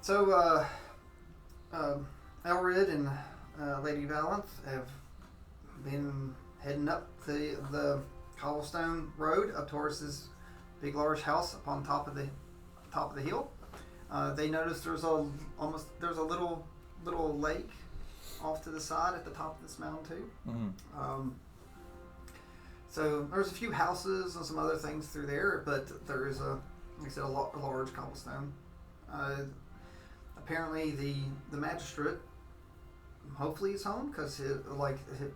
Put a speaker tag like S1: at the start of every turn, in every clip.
S1: So, Elred and Lady Valanth have been heading up the cobblestone road up towards this big, large house up on top of the hill. They noticed there's a little lake off to the side at the top of this mountain too.
S2: Mm-hmm.
S1: So there's a few houses and some other things through there, but there is a large cobblestone. Apparently the magistrate hopefully is home because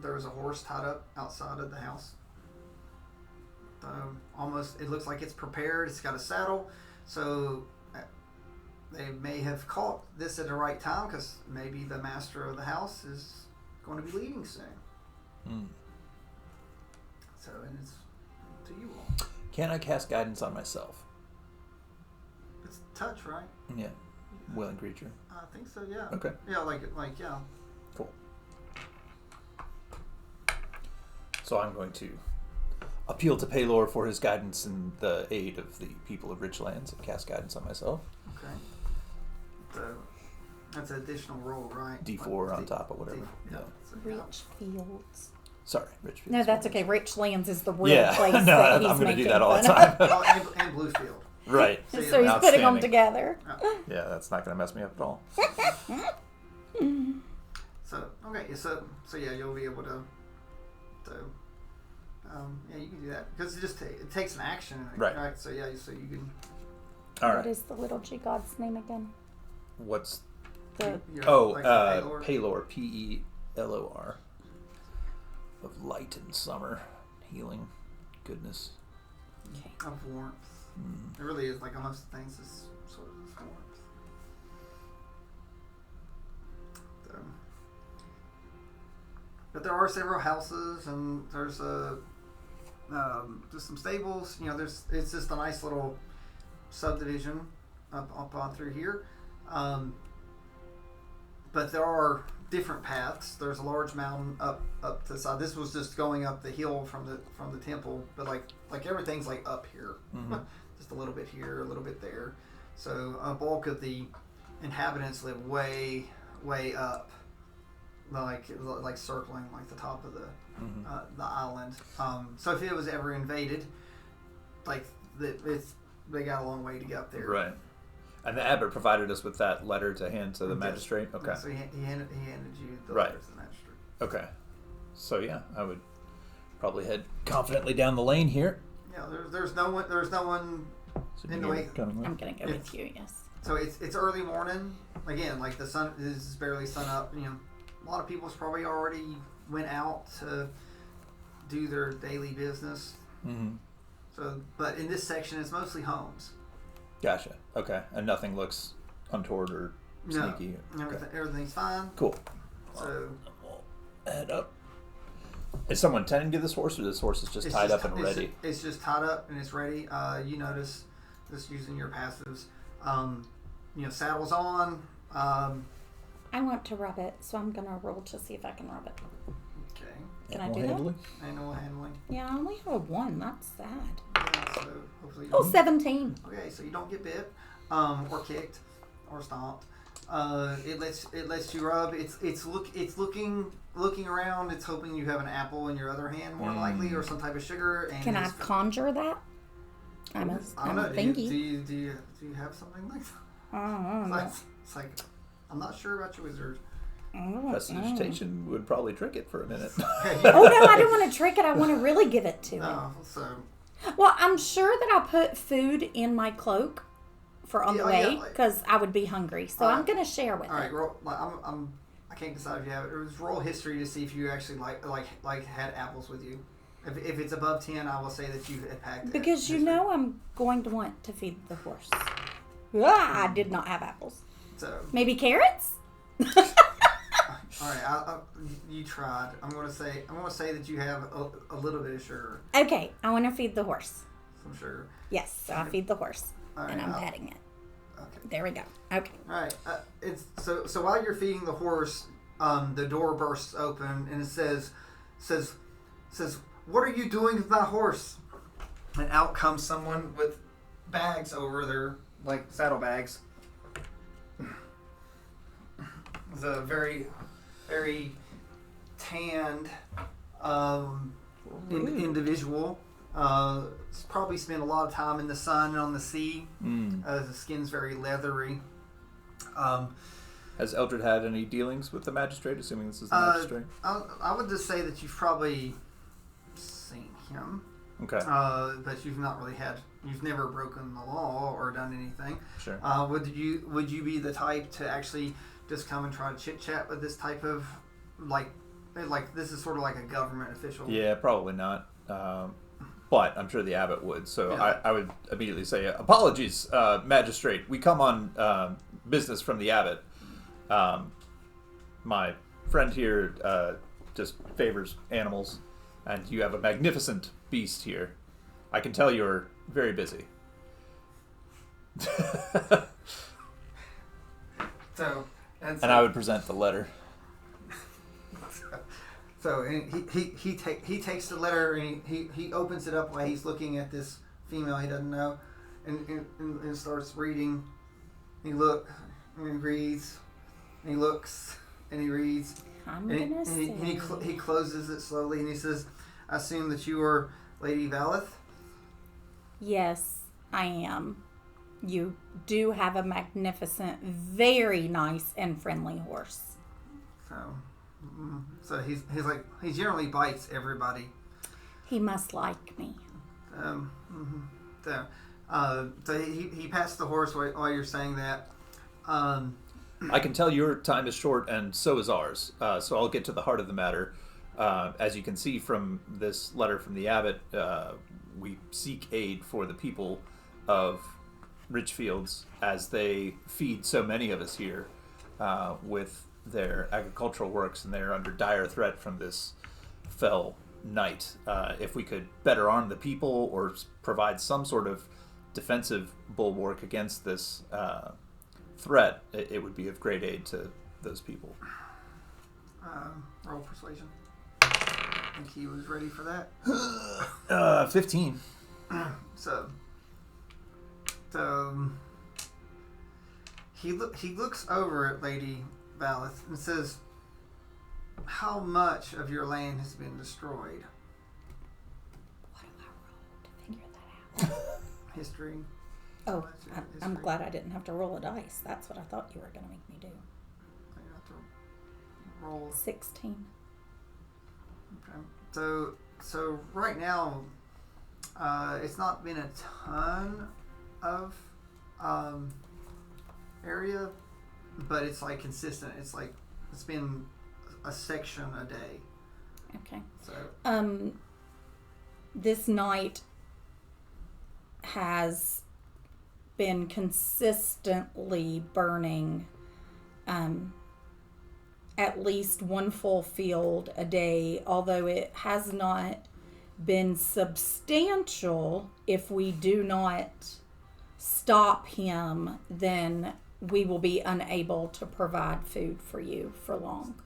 S1: there was a horse tied up outside of the house. Almost, it looks like it's prepared. It's got a saddle, so they may have caught this at the right time because maybe the master of the house is going to be leaving soon.
S2: Mm.
S1: So, and it's to you all.
S2: Can I cast guidance on myself?
S1: It's touch, right?
S2: Yeah. Willing creature.
S1: I think so. Yeah.
S2: Okay.
S1: Yeah, yeah.
S2: Cool. So I'm going to appeal to Paylor for his guidance and the aid of the people of Richlands and cast guidance on myself.
S1: Okay. So that's an additional roll, right?
S2: D4 on top of whatever.
S1: Yeah.
S2: So,
S3: Rich Fields.
S2: sorry, Richfield.
S3: No, that's okay. Richlands is the real place
S2: no,
S3: that he's
S2: I'm going to
S3: making
S2: do that all the
S3: fun
S2: time.
S1: And Bluefield.
S2: Right.
S3: So he's putting them together.
S2: Yeah, that's not going to mess me up at all.
S1: So okay, so yeah, you'll be able to. Yeah, you can do that because it takes an action,
S2: right?
S1: So yeah, so you can.
S2: All right.
S3: What is the little G god's name again?
S2: What's
S1: Paylor.
S2: Paylor, Pelor, of light and summer, healing, goodness,
S1: of warmth. It really is like almost things is sort of this warmth. So, but there are several houses and there's just some stables. You know, it's just a nice little subdivision up on through here. But there are different paths. There's a large mountain up to the side. This was just going up the hill from the temple, but like everything's like up here, just a little bit here, a little bit there. So a bulk of the inhabitants live way up, like circling like the top of the island. So if it was ever invaded, they got a long way to get up there.
S2: Right. And the abbot provided us with that letter to hand to the magistrate. Okay.
S1: So he handed you the
S2: right.
S1: letter to the magistrate.
S2: Okay. So yeah, I would probably head confidently down the lane here.
S1: Yeah, there's no one in the way.
S3: I'm gonna go with you. Yes.
S1: So it's early morning. Again, like the sun is barely sun up. You know, a lot of people's probably already went out to do their daily business.
S2: Mm-hmm.
S1: So, but in this section, it's mostly homes.
S2: Gotcha. Okay. And nothing looks untoward or sneaky.
S1: No, everything's fine.
S2: Cool.
S1: So
S2: we'll head up. Is someone tending to this horse, or this horse is just tied up and ready?
S1: It's just tied up and it's ready. You notice this using your passives. Saddle's on.
S3: I want to rub it, so I'm gonna roll to see if I can rub it.
S1: Okay.
S3: Can I do that?
S1: Animal handling.
S3: Yeah, I only have a 1. That's sad.
S1: Yeah, so hopefully.
S3: 17.
S1: Okay, so you don't get bit, or kicked, or stomped. It lets you rub. It's looking around. It's hoping you have an apple in your other hand, more likely, or some type of sugar. And
S3: can I conjure that?
S1: I don't know. Do you have something like that?
S3: I don't know.
S1: It's like I'm not sure about your wizard.
S2: Prestidigitation would probably trick it for a minute.
S3: Oh no, I don't want to trick it. I want to really give it to him.
S1: So.
S3: Well, I'm sure that I put food in my cloak for on the way because I would be hungry. So I'm going to share with him.
S1: All right, roll. I can't decide if you have it. Just roll history to see if you actually like had apples with you. If it's above 10, I will say that you had packed it.
S3: Because I'm going to want to feed the horse. I did not have apples.
S1: So
S3: maybe carrots.
S1: All right, you tried. I'm going to say that you have a little bit of sugar.
S3: Okay, I want to feed the horse.
S1: Some sugar.
S3: Yes, so I feed the horse,
S1: right,
S3: and I'm petting it.
S1: Okay.
S3: There we go. Okay.
S1: All right. So while you're feeding the horse, the door bursts open and it says, "What are you doing with my horse?" And out comes someone with bags over their saddlebags. is a very, very tanned individual. He's probably spent a lot of time in the sun and on the sea. The skin's very leathery.
S2: Has Eldred had any dealings with the magistrate, assuming this is the magistrate?
S1: I would just say that you've probably seen him.
S2: Okay.
S1: But you've never broken the law or done anything.
S2: Sure.
S1: Would you be the type to actually just come and try to chit chat with this type of like this is sort of like a government official?
S2: Yeah, probably not. But I'm sure the abbot would. So
S1: Yeah.
S2: I would immediately say, apologies, magistrate. We come on business from the abbot. My friend here just favors animals, and you have a magnificent beast here. I can tell you're very busy. And I would present the letter.
S1: So he takes the letter and he opens it up while he's looking at this female he doesn't know, and starts reading. He looks and he reads, and he looks and he reads. He closes it slowly and he says, "I assume that you are Lady Valeth?"
S3: Yes, I am. You do have a magnificent, very nice and friendly horse.
S1: So he generally bites everybody.
S3: He must like me.
S1: So he passed the horse while you're saying that.
S2: I can tell your time is short, and so is ours. So I'll get to the heart of the matter. As you can see from this letter from the abbot, we seek aid for the people of Richfields as they feed so many of us here with their agricultural works, and they're under dire threat from this fell night. If we could better arm the people or provide some sort of defensive bulwark against this threat, it would be of great aid to those people.
S1: Roll persuasion. I think he was ready for that.
S2: 15.
S1: So he looks over at Lady Valeth and says, "How much of your land has been destroyed?"
S3: What do I roll to figure that out?
S1: History.
S3: Oh, I'm glad I didn't have to roll a dice. That's what I thought you were going to make me do.
S1: I have to roll
S3: 16.
S1: Okay. So right now, it's not been a ton of area, but it's like consistent. It's like it's been a section a day.
S3: Okay.
S1: So
S3: this night has been consistently burning at least one full field a day, although it has not been substantial. If we do not stop him, then we will be unable to provide food for you for long.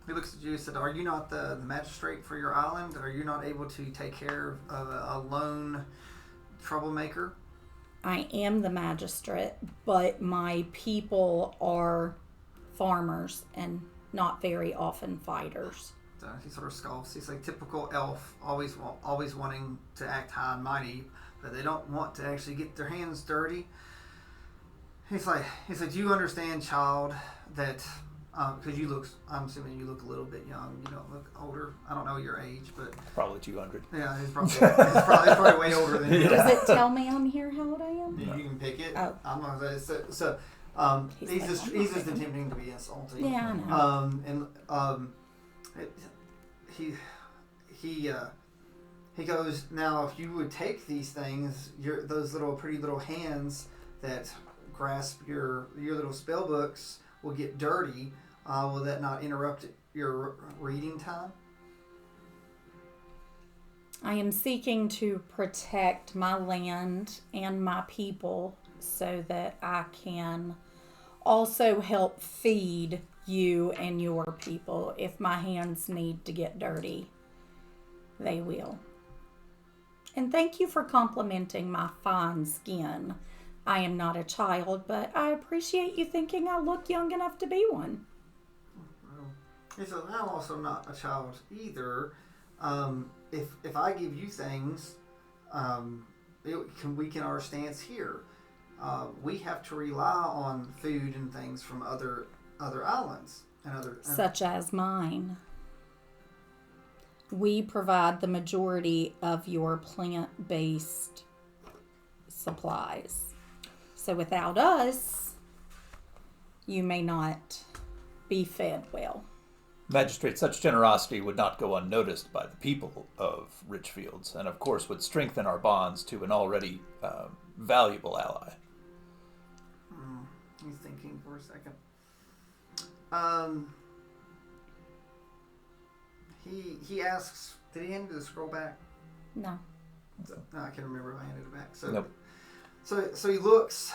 S1: He looks at you and said, "Are you not the magistrate for your island? Are you not able to take care of a lone troublemaker?"
S3: I am the magistrate, but my people are farmers and not very often fighters.
S1: So he sort of scoffs. He's like typical elf, always wanting to act high and mighty, but they don't want to actually get their hands dirty. He said, "Do you understand, child, that because I'm assuming you look a little bit young. You don't look older. I don't know your age, but
S2: Probably 200.
S1: yeah, he's probably way older than you."
S2: Yeah.
S3: Does it tell me on here how old I am?
S1: You can pick it.
S3: Oh.
S1: I'm not gonna say so. He's
S3: like,
S1: just
S3: "I'm not picking."
S1: attempting to be insulting.
S3: Yeah, I know.
S1: He goes, "Now, if you would take these things, those pretty little hands that grasp your little spell books will get dirty. Will that not interrupt your reading time?"
S3: I am seeking to protect my land and my people so that I can also help feed you and your people. If my hands need to get dirty, they will. And thank you for complimenting my fine skin. I am not a child, but I appreciate you thinking I look young enough to be one.
S1: He says, I'm also not a child either. If I give you things, it can weaken our stance here. We have to rely on food and things from other islands and other
S3: such as mine. We provide the majority of your plant-based supplies. So without us, you may not be fed well.
S2: Magistrate, such generosity would not go unnoticed by the people of Richfields, and of course would strengthen our bonds to an already valuable ally.
S1: He's thinking for a second. He asks, did he hand the scroll back?
S3: No.
S1: No, I can't remember if I handed it back. So,
S2: nope.
S1: So he looks